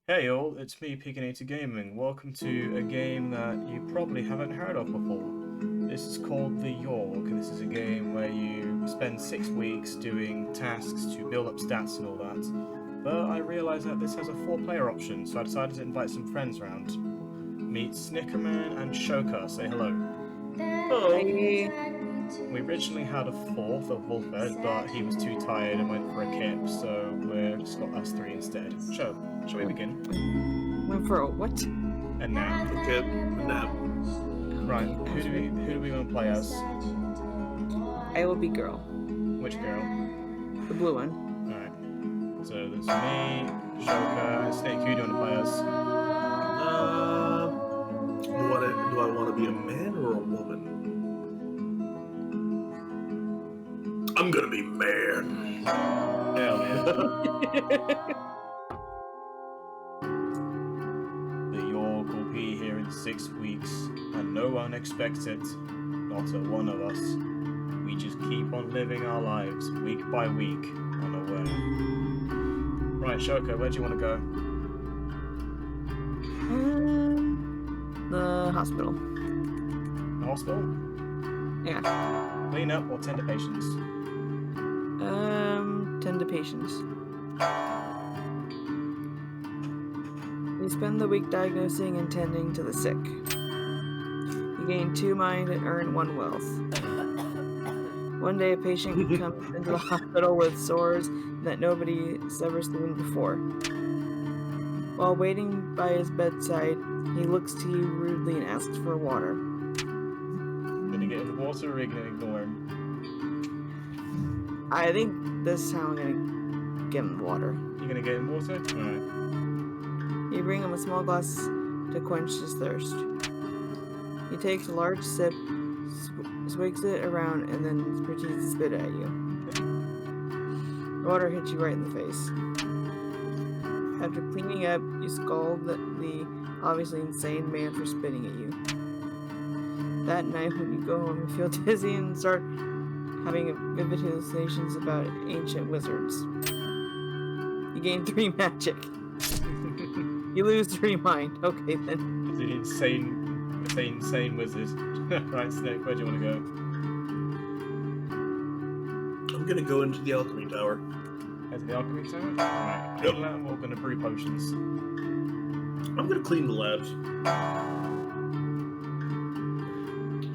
Hey all, it's me, Piganator Gaming. Welcome to a game that you probably haven't heard of before. This is called the Yawhg. This is a game where you spend 6 weeks doing tasks to build up stats and all that. But I realised that this has a 4-player option, so I decided to invite some friends round. Meet Snickerman and Shoka. Say hello. Hi. We originally had a fourth of Wolfed, but he was too tired and went for a kip, so we've just got us three instead. Shall we begin? Went for a what? And now. Okay, nap. Right, who do we want to play as? I will be girl. Which girl? The blue one. Alright. So there's me, Shoka, and Snake. Who do you want to play as? Do I want to be a man or a woman? I'm gonna be man. Hell yeah. The Yawhg will be here in 6 weeks, and no one expects it. Not a one of us. We just keep on living our lives, week by week, unaware. Right, Shoka, where do you want to go? The hospital. The hospital? Yeah. Clean up or tend to patients? Tend to patients. We spend the week diagnosing and tending to the sick. You gain 2 mind and earn 1 wealth. One day a patient comes into the hospital with sores that nobody's ever seen before. While waiting by his bedside, he looks to you rudely and asks for water. Gonna get in the water or are you gonna ignore him? I think this is how I'm gonna get him the water. You gonna get in water? Alright. You bring him a small glass to quench his thirst. He takes a large sip, swigs it around, and then proceeds to spit it at you. The water hits you right in the face. After cleaning up, you scold the obviously insane man for spitting at you. That night, when you go home, you feel dizzy and start having vivid hallucinations about ancient wizards. You gain 3 magic. You lose 3 mind. Okay then. It's an insane wizard. Right, Snake, where do you want to go? I'm gonna go into the alchemy tower. Head to the alchemy tower? Alright, Yep. we're gonna brew potions. I'm gonna clean the labs.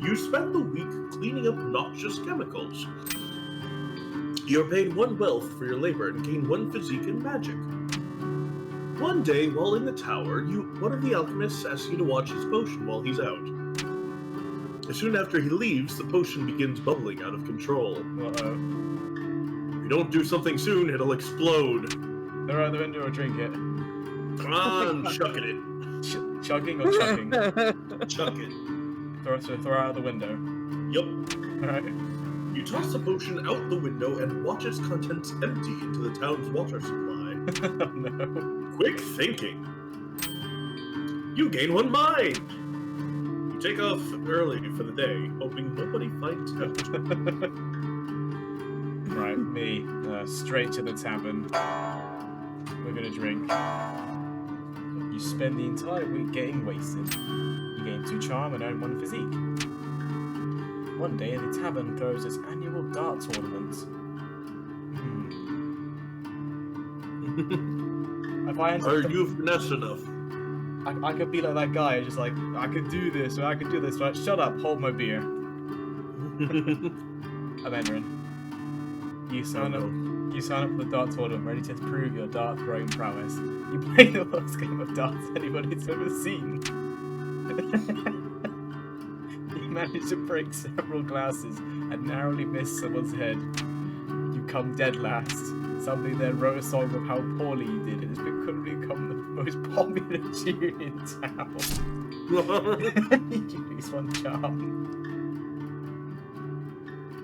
You spend the week cleaning up noxious chemicals. You're paid 1 wealth for your labor and gain 1 physique and magic. One day, while in the tower, one of the alchemists asks you to watch his potion while he's out. Soon after he leaves, the potion begins bubbling out of control. Uh-oh. If you don't do something soon, it'll explode. Throw out the window or drink it? Come on, chucking it. Chugging or chugging? Chuck it. Throw out the window. Yup. Alright. You toss the potion out the window and watch its contents empty into the town's water supply. Oh no. Quick thinking. You gain 1 mind. You take off early for the day, hoping nobody finds out. Right, me. Straight to the tavern. We're gonna drink. You spend the entire week getting wasted. You gain 2 charm and earn 1 physique. One day, the tavern throws its annual dart tournament. If I enter Are you finesse enough? I could be like that guy, just like, I could do this, or I could do this, right? Shut up, hold my beer. I'm entering. You sign up for the dart tournament, ready to prove your dart throwing prowess. You play the worst game of darts anybody's ever seen. You manage to break several glasses and narrowly miss someone's head. You come dead last. Somebody there wrote a song of how poorly you did, and it's quickly become the most popular tune in town. You lose 1 charm.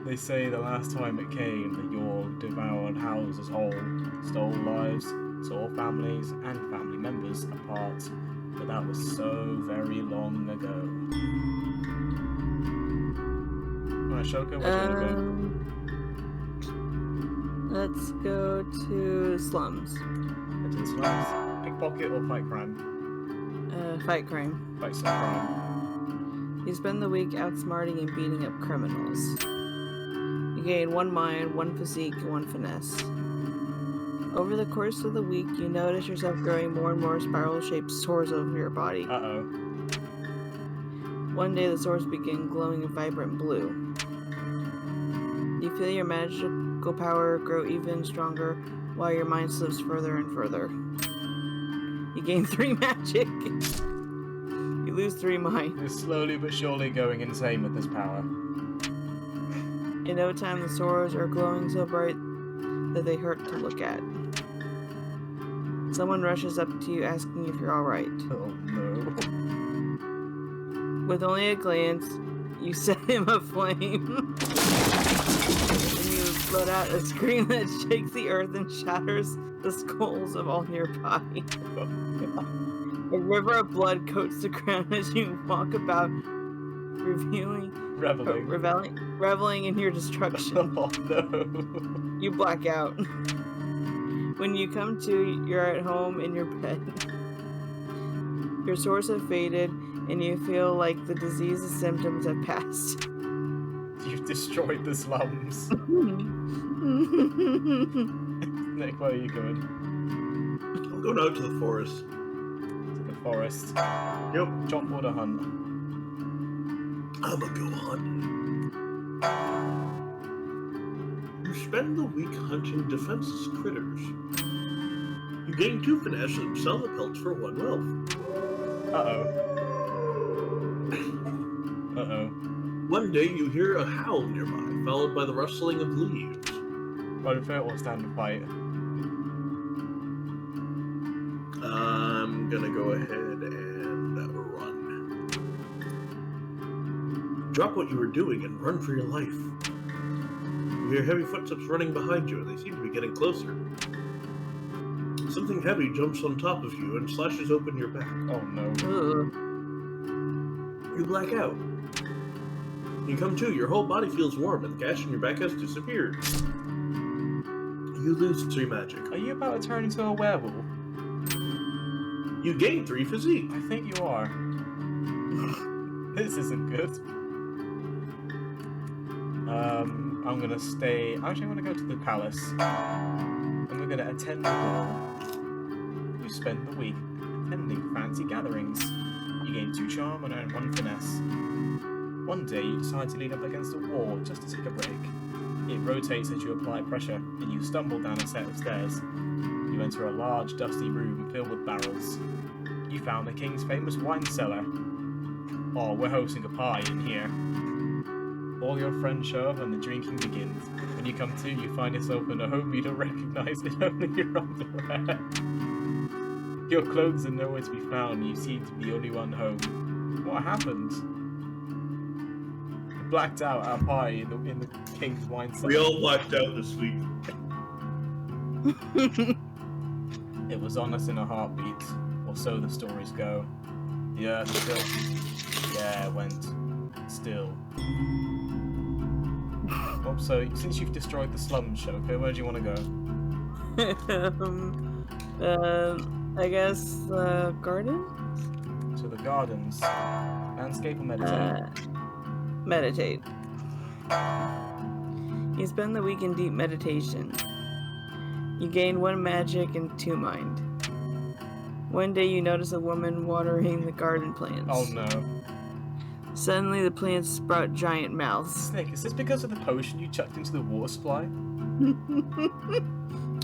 They say the last time it came, the Yawhg devoured houses whole, stole lives, tore families and family members apart. But that was so very long ago. Alright, Shoka, where do you want to go? Let's go to slums. Into the slums. Pickpocket or fight crime? Fight crime. Fight some crime. You spend the week outsmarting and beating up criminals. You gain 1 mind, 1 physique, and 1 finesse. Over the course of the week, you notice yourself growing more and more spiral-shaped sores over your body. Uh-oh. One day, the sores begin glowing a vibrant blue. You feel your magical power grow even stronger while your mind slips further and further. You gain 3 magic. You lose 3 mind. You're slowly but surely going insane with this power. In no time, the sores are glowing so bright that they hurt to look at. Someone rushes up to you asking if you're alright. Oh no. With only a glance, you set him aflame. And you let out a scream that shakes the earth and shatters the skulls of all nearby. A river of blood coats the ground as you walk about, reveling in your destruction. Oh no. You black out. When you come to, you're at home in your bed. Your sores have faded, and you feel like the disease's symptoms have passed. You've destroyed the slums. Nick, where are you going? I'm going out to the forest. To the forest. Yep. Jump or hunt? I'ma go hunting. You spend the week hunting defenseless critters. You gain 2 finesse and sell the pelts for 1 wealth. Uh-oh. Uh-oh. One day you hear a howl nearby, followed by the rustling of leaves. Run for it or stand and fight? I'm gonna go ahead and run. Drop what you were doing and run for your life. You hear heavy footsteps running behind you, and they seem to be getting closer. Something heavy jumps on top of you and slashes open your back. Oh no. You black out. You come to, your whole body feels warm, and the gash in your back has disappeared. You lose 3 magic. Are you about to turn into a werewolf? You gain 3 physique. I think you are. This isn't good. I'm gonna stay. Actually, I'm gonna go to the palace. And we're gonna attend the ball. You spend the week attending fancy gatherings. You gain 2 charm and earn 1 finesse. One day, you decide to lean up against a wall just to take a break. It rotates as you apply pressure, and you stumble down a set of stairs. You enter a large, dusty room filled with barrels. You found the king's famous wine cellar. Oh, we're hosting a party in here. All your friends show up and the drinking begins. When you come to, you find yourself in a home you don't recognize in only your underwear. Your clothes are nowhere to be found, and you seem to be the only one home. What happened? You blacked out at a party in the king's wine cellar. We all blacked out this week. It was on us in a heartbeat, or so the stories go. The earth still. Yeah, it went. Still. Oh, so since you've destroyed the slums, Shoko, where do you want to go? I guess the garden? To the gardens. Landscape or meditate? Meditate. You spend the week in deep meditation. You gain 1 magic and 2 mind. One day you notice a woman watering the garden plants. Oh no. Suddenly the plants sprout giant mouths. Snake, is this because of the potion you chucked into the water supply?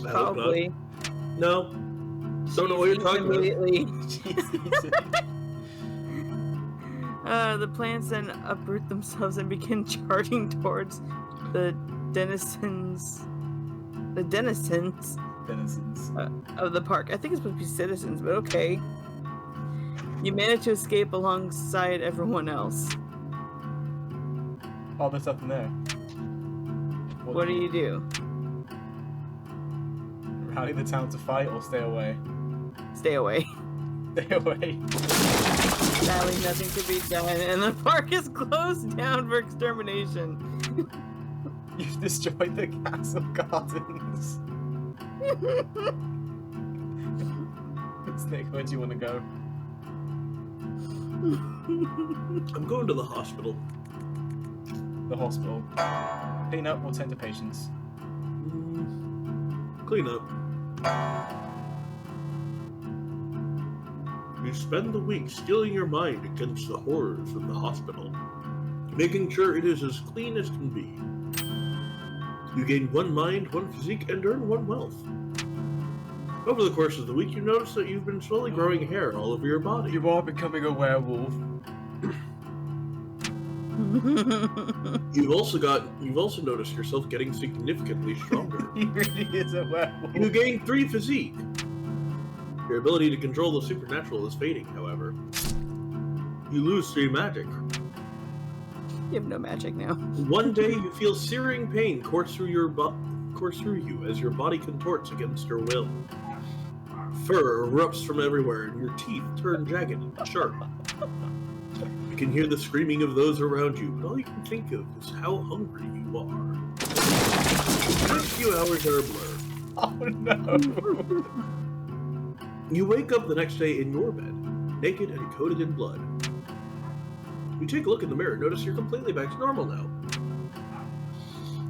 Probably. No. Don't know what you're talking immediately. about. The plants then uproot themselves and begin charging towards the denizens of the park. I think it's supposed to be citizens, but okay. You manage to escape alongside everyone else. Oh, there's nothing there. What do you do? Rally the town to fight or stay away? Stay away. Stay away. Sadly, nothing could be done, and the park is closed down for extermination. You've destroyed the castle gardens. Snake, where do you want to go? I'm going to the hospital. The hospital. Clean up or tend to patients? Clean up. You spend the week steeling your mind against the horrors of the hospital, making sure it is as clean as can be. You gain 1 mind, 1 physique, and earn 1 wealth. Over the course of the week, you notice that you've been slowly growing hair all over your body. You are becoming a werewolf. You've also noticed yourself getting significantly stronger. He really is a werewolf. You gain 3 physique. Your ability to control the supernatural is fading, however. You lose 3 magic. You have no magic now. One day you feel searing pain course through you as your body contorts against your will. Fur erupts from everywhere and your teeth turn jagged and sharp. You can hear the screaming of those around you, but all you can think of is how hungry you are. The next few hours are a blur. Oh no! You wake up the next day in your bed, naked and coated in blood. You take a look in the mirror, notice you're completely back to normal now.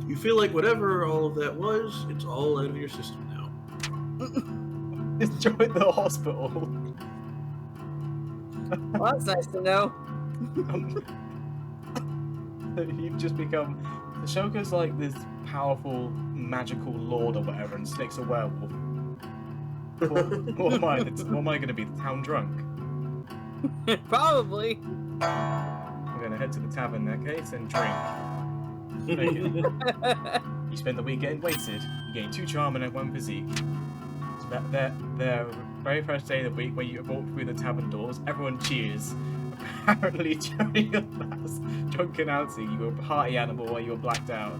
You feel like whatever all of that was, it's all out of your system now. Just join the hospital. Well, that's nice to know. You've just become... Ashoka's like this powerful, magical lord or whatever, and Snake's a werewolf. What am I going to be, the town drunk? Probably. I'm going to head to the tavern in that case and drink. You spend the weekend wasted. You gain 2 charm and 1 physique. So the very first day of the week when you walk through the tavern doors, everyone cheers. Apparently during your last drunken outing, you were a party animal while you were blacked out.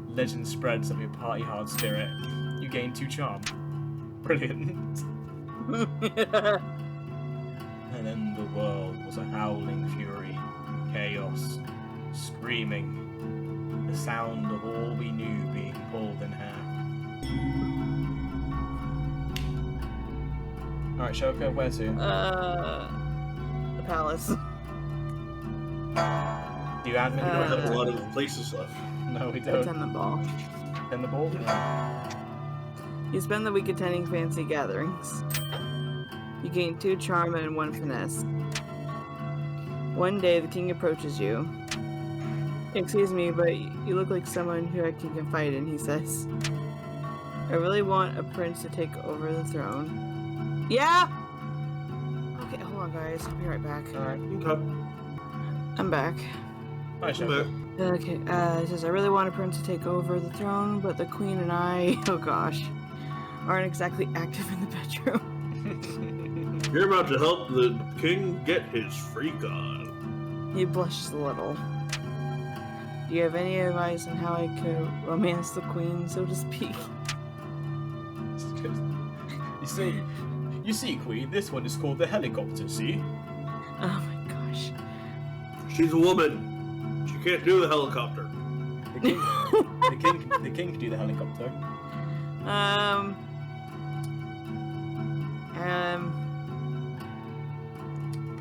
Legend spreads of your party hard spirit. You gain 2 charm. Brilliant. And then the world was a howling fury, chaos, screaming, the sound of all we knew being pulled in half. Alright, Shoka, where to? The palace. Do you admin? We don't have a lot of places left. No, we don't. Attend the ball. And the ball? You spend the week attending fancy gatherings. You gain 2 charm and 1 finesse. One day, the king approaches you. Excuse me, but you look like someone who I can confide in, he says. I really want a prince to take over the throne. Yeah? Okay, hold on, guys. I'll be right back. Alright. Okay. I'm back. Hi, Shoka. Okay, it says, I really want a prince to take over the throne, but the queen and I, oh gosh, aren't exactly active in the bedroom. You're about to help the king get his freak on. He blushes a little. Do you have any advice on how I could romance the queen, so to speak? You see, Queen, this one is called the helicopter, see? Oh my gosh. She's a woman. She can't do the helicopter. The king can do the helicopter.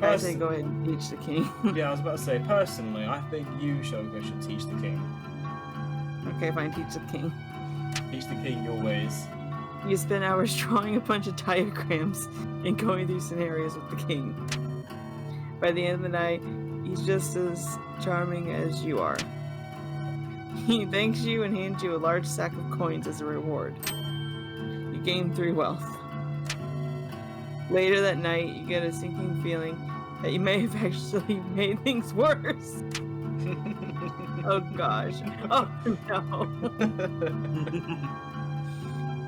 I say go ahead and teach the king. Yeah, I was about to say, personally, I think you, Shogo, should teach the king. Okay, fine, teach the king. Teach the king your ways. You spend hours drawing a bunch of diagrams and going through scenarios with the king. By the end of the night, he's just as charming as you are. He thanks you and hands you a large sack of coins as a reward. You gain 3 wealth. Later that night, you get a sinking feeling that you may have actually made things worse. Oh gosh. Oh no.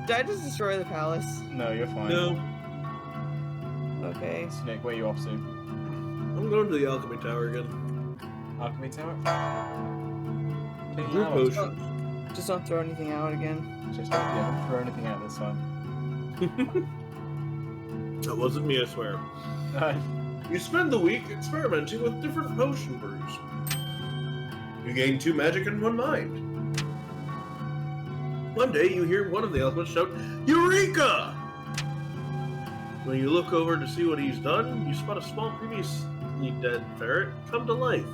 Did I just destroy the palace? No, you're fine. No, Okay. Snake, where are you off to? I'm going to the alchemy tower again. Alchemy Tower? Group potions. Just don't throw anything out again. Just don't throw anything out this time. That wasn't me, I swear. You spend the week experimenting with different potion brews. You gain 2 magic and 1 mind. One day you hear one of the alchemists shout, Eureka! When you look over to see what he's done, you spot a small, previously dead ferret come to life.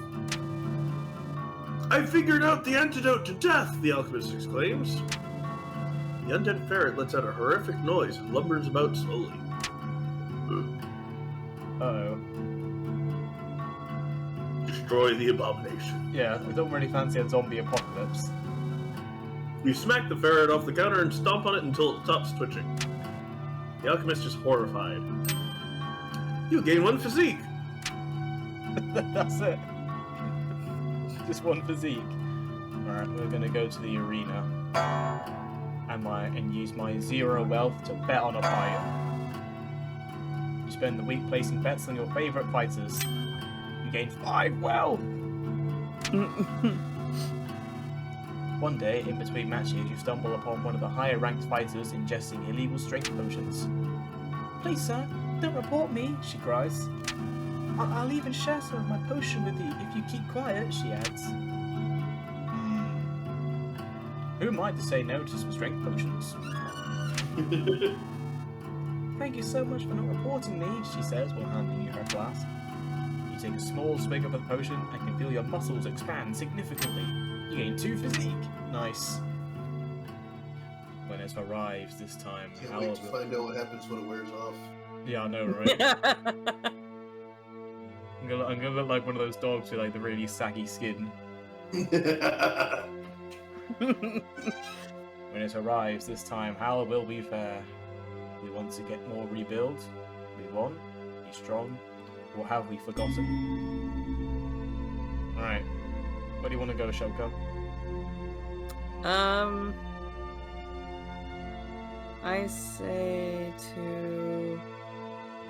I figured out the antidote to death, the alchemist exclaims. The undead ferret lets out a horrific noise and lumbers about slowly. Uh-oh. Destroy the abomination. Yeah, I don't really fancy a zombie apocalypse. You smack the ferret off the counter and stomp on it until it stops twitching. The alchemist is horrified. You gain 1 physique. That's it. Just 1 physique. Alright, we're gonna go to the arena. And use my 0 wealth to bet on a fight. You spend the week placing bets on your favourite fighters. You gain 5 wealth! One day, in between matches, you stumble upon one of the higher ranked fighters ingesting illegal strength potions. Please, sir, don't report me, she cries. I'll even share some of my potion with you if you keep quiet, she adds. Who am I to say no to some strength potions? Thank you so much for not reporting me, she says while handing you her flask. You take a small swig of the potion and can feel your muscles expand significantly. You gain 2 physique. Nice. When it arrives this time, Can't wait to find out what happens when it wears off. Yeah, I know, right? I'm gonna look like one of those dogs with like the really saggy skin. When it arrives this time, how will we fare? We want to get more rebuild? We want? Be strong? Or have we forgotten? Alright. Where do you want to go, Shoko? I say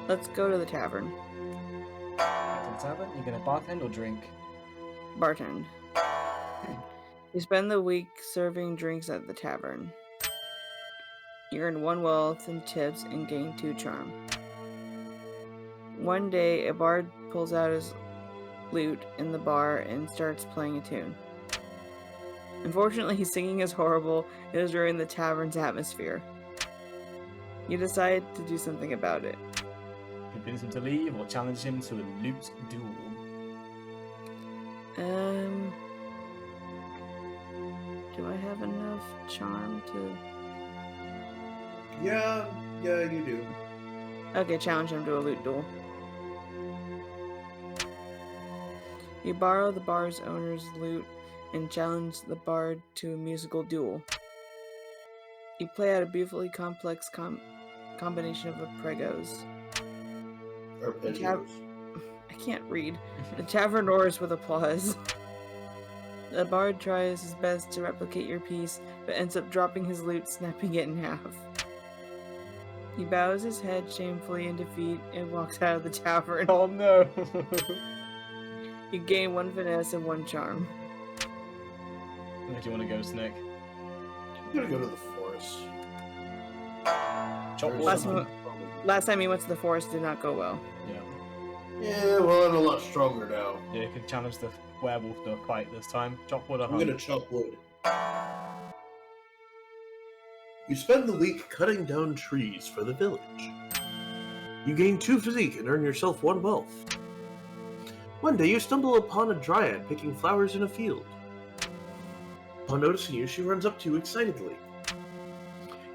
let's go to the tavern. To the tavern? You gonna bartend or drink? Bartend. You spend the week serving drinks at the tavern. You earn 1 wealth in tips and gain 2 charm. One day, a bard pulls out his lute in the bar and starts playing a tune. Unfortunately, his singing is horrible and has ruined the tavern's atmosphere. You decide to do something about it. Convince him to leave or challenge him to a lute duel? Do I have enough charm to... Yeah, you do. Okay, challenge him to a lute duel. You borrow the bar's owner's lute and challenge the bard to a musical duel. You play out a beautifully complex combination of pregos. Arpeggios. I can't read. The tavern roars with applause. The bard tries his best to replicate your piece, but ends up dropping his lute, snapping it in half. He bows his head shamefully in defeat and walks out of the tavern. Oh no! You gain 1 finesse and 1 charm. Where do you want to go, Snick? I'm gonna go to the forest. Chop There's wood. something- Last time he went to the forest did not go well. Yeah. Yeah, well, I'm a lot stronger now. Yeah, you can challenge the werewolf to a fight this time. Chop wood or I'm hunt. gonna chop wood. You spend the week cutting down trees for the village. You gain 2 physique and earn yourself 1 wealth. One day you stumble upon a dryad picking flowers in a field. Upon noticing you, she runs up to you excitedly.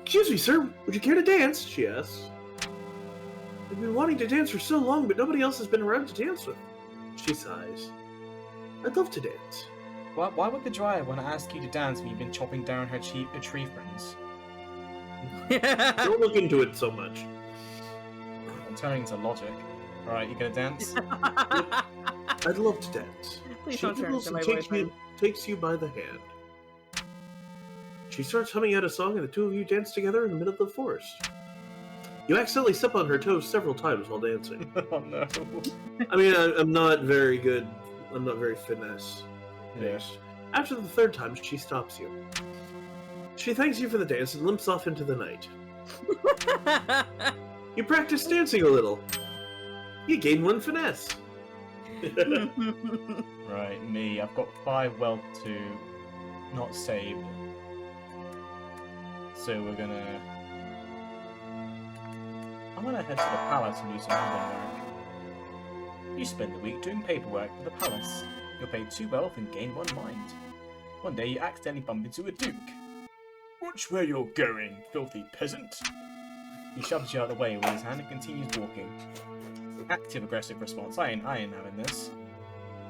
Excuse me, sir, would you care to dance? She asks. I've been wanting to dance for so long, but nobody else has been around to dance with. She sighs. I'd love to dance. Why would the dryad want to ask you to dance when you've been chopping down her tree friends? Don't look into it so much. I'm turning to logic. Alright, you gonna dance? I'd love to dance. Please She don't turn giggles into my and boyfriend. takes you by the hand. She starts humming out a song, and the 2 of you dance together in the middle of the forest. You accidentally step on her toes several times while dancing. Oh no. I mean, I'm not very good. I'm not very finesse. Yeah. After the 3rd time, she stops you. She thanks you for the dance and limps off into the night. You practice dancing a little. You gain 1 finesse. Right, me. I've got 5 wealth to not save. So we're gonna... I'm gonna head to the palace and do some admin work. You spend the week doing paperwork for the palace. You're paid 2 wealth and gain 1 mind. One day you accidentally bump into a duke. Watch where you're going, filthy peasant. He shoves you out of the way with his hand and continues walking. Active aggressive response. I ain't having this.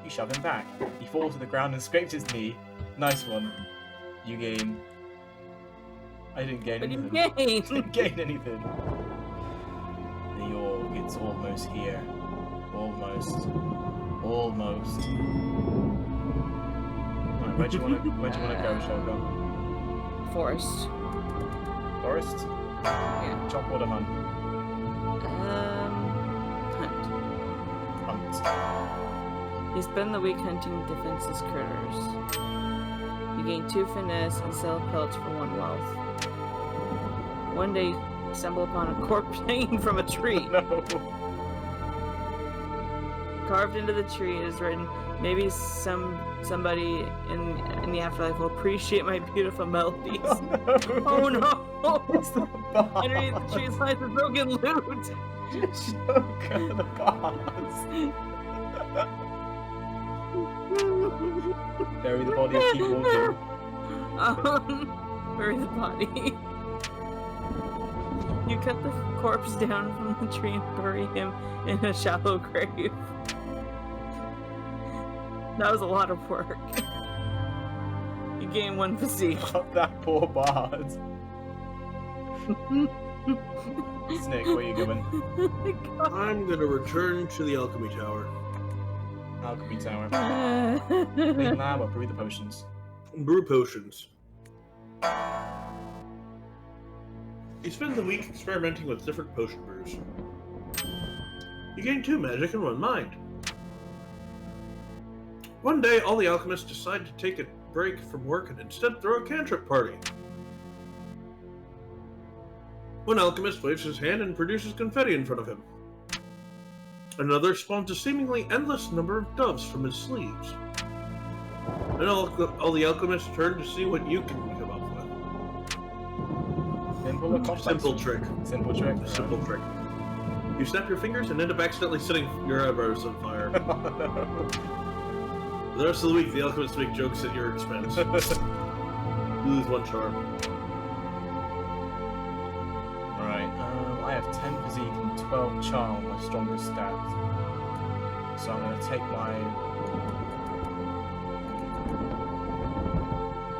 You shove him back. He falls to the ground and scrapes his knee. Nice one. You gain. I didn't gain anything. But you Didn't gain anything. The Yawhg, it's almost here. Almost. Almost. Right, where do you wanna go, Shogo? Forest. Forest? Yeah. Chop or to hunt? Hunt. Hunt. You spend the week hunting defenseless critters. You gain 2 finesse and sell pelts for 1 wealth. One day you stumble upon a corpse hanging from a tree. No. Carved into the tree is written, "Maybe somebody in the afterlife will appreciate my beautiful melodies." Oh no. Oh It's the no! boss. Underneath the tree lies a broken lute. Shogo, the boss. Bury the body and keep walking. Bury the body. You cut the corpse down from the tree and bury him in a shallow grave. That was a lot of work. You gain 1 physique. Fuck that poor bard. Snake, where you going? I'm gonna return to the alchemy tower. Alchemy tower. Clean lab or brew the potions? Brew potions. You spend the week experimenting with different potion brews. You gain 2 magic and 1 mind. One day, all the alchemists decide to take a break from work and instead throw a cantrip party. One alchemist waves his hand and produces confetti in front of him. Another spawns a seemingly endless number of doves from his sleeves. Then all the alchemists turn to see what you can come up with. Simple or complex? Simple trick. Simple trick. Simple trick. You snap your fingers and end up accidentally setting your eyebrows on fire. The rest of the week, the alchemists make jokes at your expense. You lose 1 charm. Right, I have 10 physique and 12 charm, my strongest stat. So I'm gonna take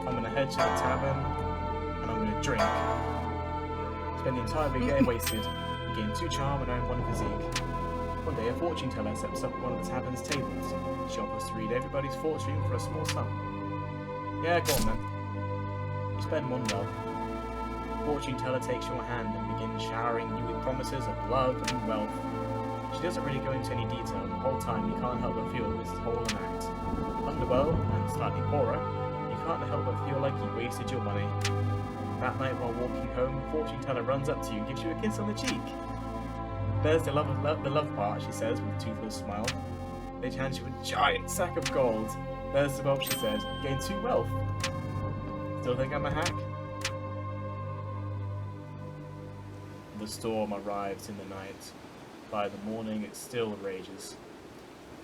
I'm gonna head to the tavern, and I'm gonna drink. Spend the entire week getting wasted. You gain 2 charm and earn 1 physique. One day, a fortune teller sets up one of the tavern's tables. She offers to read everybody's fortune for a small sum. Yeah, go on then. You spend 1 wealth. Fortune teller takes your hand and begins showering you with promises of love and wealth. She doesn't really go into any detail, and the whole time you can't help but feel this is all an act. Underworld, and slightly poorer, you can't help but feel like you wasted your money. That night while walking home, fortune teller runs up to you and gives you a kiss on the cheek. There's the love part, she says with a toothless smile. Then she hands you a giant sack of gold. There's the wealth, she says. Gain 2 wealth. Still think I'm a hack? The storm arrives in the night. By the morning it still rages.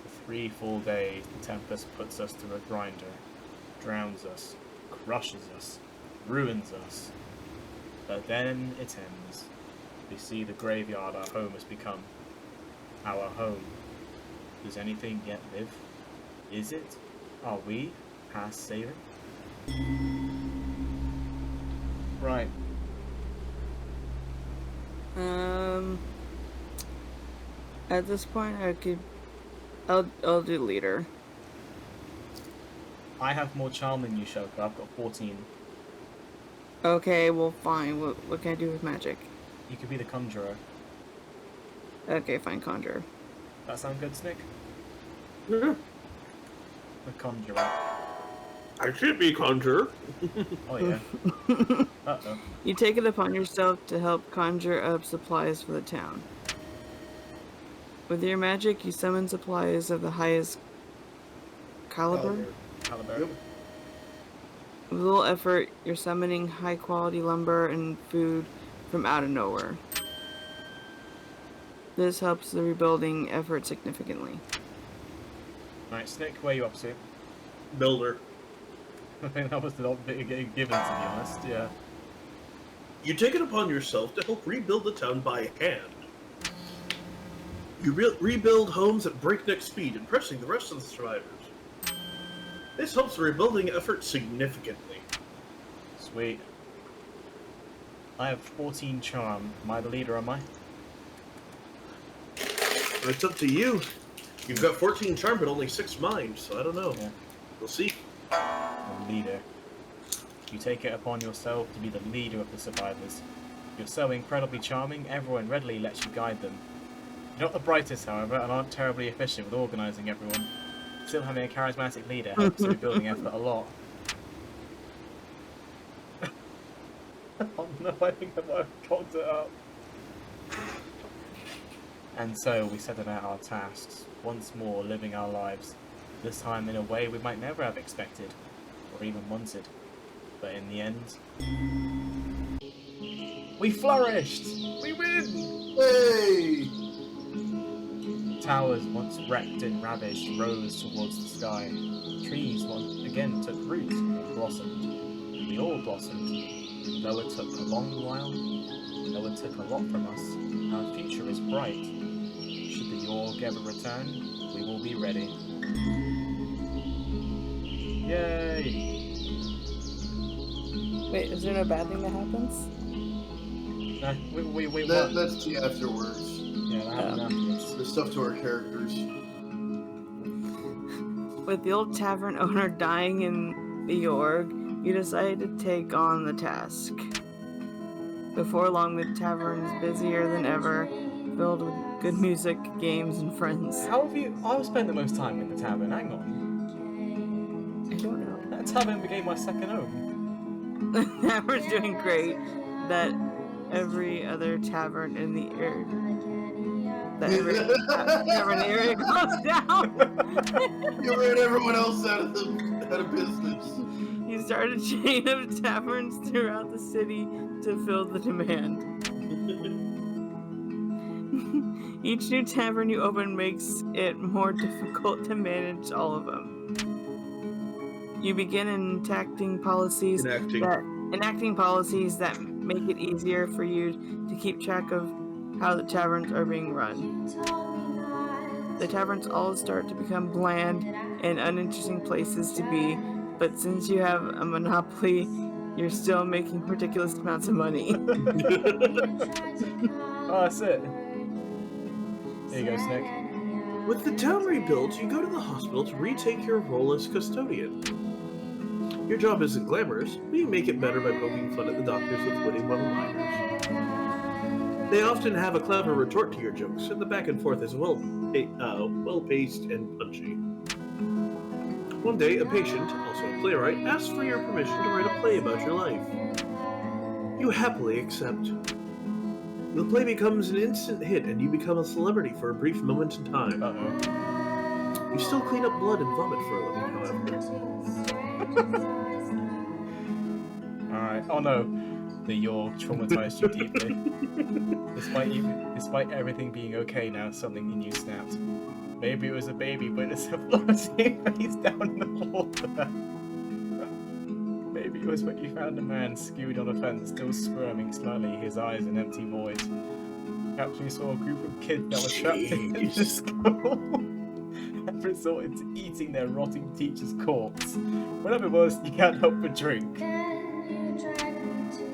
For 3 full days the tempest puts us through a grinder. Drowns us. Crushes us. Ruins us. But then it ends. We see the graveyard our home has become. Our home. Does anything yet live? Is it? Are we past saving? Right. At this point, I'll do leader. I have more charm than you, Shoka. I've got 14. Okay, well, fine. What can I do with magic? You could be the conjurer. Okay, fine, conjure. That sound good, Snick? Yeah. The conjurer. I should be conjurer. Oh yeah. Uh-oh. You take it upon yourself to help conjure up supplies for the town. With your magic, you summon supplies of the highest caliber. Caliber. Yep. With little effort, you're summoning high-quality lumber and food from out of nowhere. This helps the rebuilding effort significantly. Right, Snick, where are you up to? Builder. I think that was a lot bit given, to be honest, yeah. You take it upon yourself to help rebuild the town by hand. You rebuild homes at breakneck speed, impressing the rest of the survivors. This helps the rebuilding effort significantly. Sweet. I have 14 charm. Am I the leader, am I? It's up to you. You've got 14 charm, but only 6 mind, so I don't know. Yeah. We'll see. The leader. You take it upon yourself to be the leader of the survivors. You're so incredibly charming, everyone readily lets you guide them. You're not the brightest, however, and aren't terribly efficient with organising everyone. Still, having a charismatic leader helps the rebuilding effort a lot. Oh no, I think I might have cocked it up. And so we set about our tasks, once more living our lives, this time in a way we might never have expected, or even wanted. But in the end, we flourished! We win! Hey! Towers, once wrecked and ravaged, rose towards the sky. Trees once again took root and blossomed. We all blossomed. Though it took a long while, though it took a lot from us, our future is bright. Should the Yawhg ever return, we will be ready. Yay! Wait, is there no bad thing that happens? We That's the afterwards. yeah, that happened afterwards. The stuff to our characters. With the old tavern owner dying in the Yawhg, you decide to take on the task. Before long, the tavern is busier than ever, filled with good music, games, and friends. How have you... I've spent the most time in the tavern, hang on. I don't know. That tavern became my second home. The tavern's doing great. That every other tavern in the area... That every tavern in the area goes down! You ran everyone else out of business. You start a chain of taverns throughout the city to fill the demand. Each new tavern you open makes it more difficult to manage all of them. You begin enacting policies that make it easier for you to keep track of how the taverns are being run. The taverns all start to become bland and uninteresting places to be, but since you have a monopoly, you're still making ridiculous amounts of money. Oh, that's it. There you go, Snick. With the town rebuilt, you go to the hospital to retake your role as custodian. Your job isn't glamorous, but you make it better by poking fun at the doctors with witty one-liners. They often have a clever retort to your jokes, and the back and forth is well-paced and punchy. One day, a patient, also a playwright, asks for your permission to write a play about your life. You happily accept. The play becomes an instant hit, and you become a celebrity for a brief moment in time. Uh-oh. You still clean up blood and vomit for a living, however. Alright. Oh no. The Yawhg traumatized you deeply. Despite everything being okay now, something in you snapped. Maybe it was a baby, but it's a floating face down in the water. Maybe it was when you found a man skewed on a fence, still squirming slightly, his eyes an empty void. Perhaps you saw a group of kids that were trapped in the school and resorted to eating their rotting teacher's corpse. Whatever it was, you can't help but drink.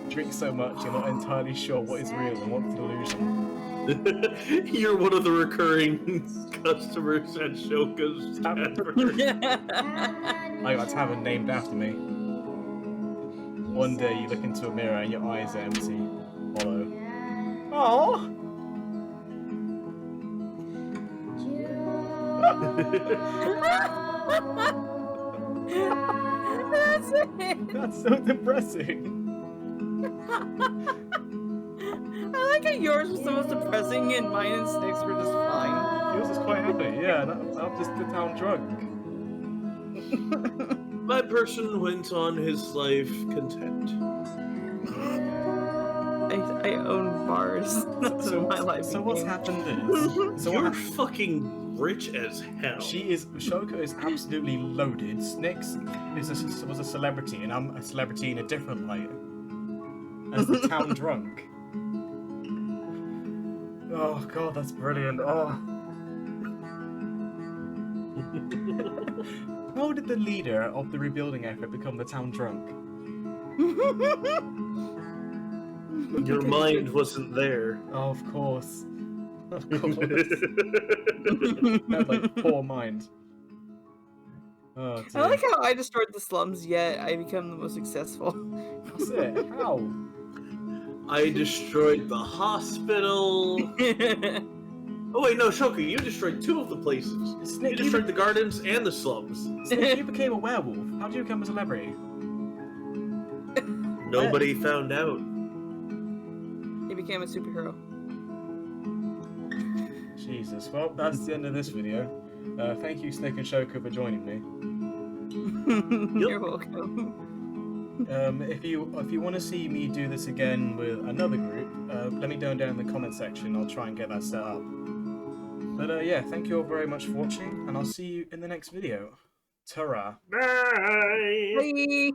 Drink so much you're not entirely sure what is real and what's delusion. You're one of the recurring customers at Shoka's Tavern. I got a tavern named after me. One day you look into a mirror and your eyes are empty, hollow. Aww! That's it! That's so depressing. I like how yours was the most depressing and mine and Snick's were just fine. Yours is quite happy, yeah, I'm just the town drunk. My person went on his life content. I I own bars. That's what my life So what's became. happened is, so You're what fucking rich as hell. Shoko is absolutely loaded. Snix was a celebrity, and I'm a celebrity in a different light. As the town drunk. Oh god, that's brilliant. Oh. How did the leader of the rebuilding effort become the town drunk? Your mind wasn't there. Oh, of course. Of course. Had like poor mind. Oh I dear. like how I destroyed the slums, yet I become the most successful. That's it. How? I destroyed the hospital. Oh wait, no, Shoku, you destroyed 2 of the places. You Snake, destroyed the gardens and the slums. Snake, you became a werewolf. How did you become a celebrity? Nobody found out. He became a superhero. Jesus. Well, that's the end of this video. Thank you, Snake and Shoku, for joining me. You're welcome. If you want to see me do this again with another group, let me know down in the comment section. I'll try and get that set up. But yeah, thank you all very much for watching, and I'll see you in the next video. Ta-ra. Bye! Bye.